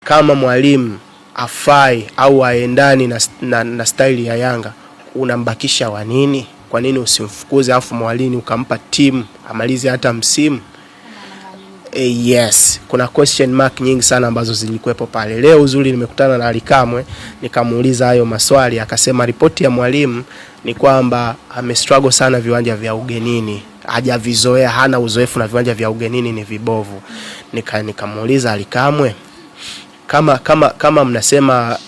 kama mwalimu afai au aendani na style ya Yanga, unambakisha wa nini? Kwa nini usimfukuze afu mwalimu ukampa timu amalize hata msimu? Yes, kuna question mark nyingi sana ambazo zilikuwepo pale. Leo uzuri nimekutana na Alikamwe, nikamuuliza hayo maswali, akasema ripoti ya mwalimu ni kwamba amestruggle sana viwanja vya ugenini. Hajavizoea, hana uzoefu na viwanja vya ugenini, ni vibovu. Nikamuuliza Alikamwe, kama mnasema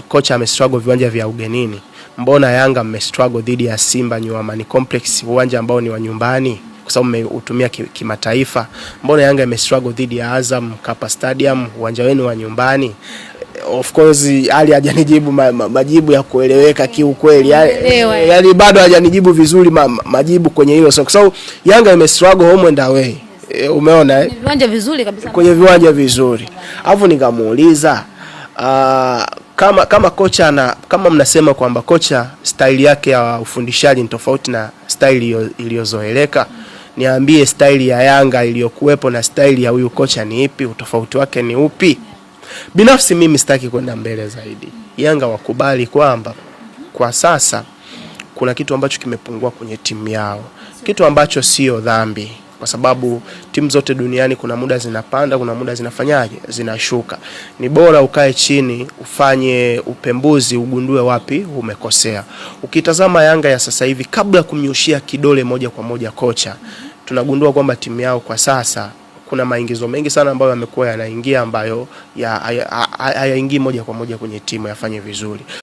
kocha amestruggle viwanja vya ugenini, mbona Yanga mmestruggle dhidi ya Simba New Amani Complex, uwanja ambao ni wa nyumbani kwa sababu mmeutumia kimataifa? Mbona Yanga imestruggle dhidi ya Azam Kapa Stadium, uwanja wenu wa nyumbani? Of course Ali hajanijibu majibu ya kueleweka kiukweli. Yaani bado hajanijibu vizuri majibu kwenye hilo. So kwa sababu Yanga imestruggle home and away. Umeona viwanja vizuri kabisa. Kwenye viwanja vizuri. Alafu nikamuuliza kama kocha kama mnasema kwamba kocha style yake ya ufundishaji ni tofauti na style iliyozoeleka, niambie style ya Yanga iliyokuwepo na style ya huyu kocha ni ipi? Utofauti wake ni upi? Binafsi mimi sitaki kwenda mbele zaidi. Yanga wakubali kwamba kwa sasa kuna kitu ambacho kimepungua kwenye timu yao, kitu ambacho sio dhambi, kwa sababu timu zote duniani kuna muda zinapanda, kuna muda zinashuka. Ni bora ukae chini, ufanye upembuzi, ugundue wapi umekosea. Ukitazama Yanga ya sasa hivi, kabla kumnyoshia kidole moja kwa moja kocha, tunagundua kwamba timu yao kwa sasa kuna maingizo mengi sana ambayo yamekuwa yanaingia ambayo hayaingii moja kwa moja kwenye timu yafanye vizuri.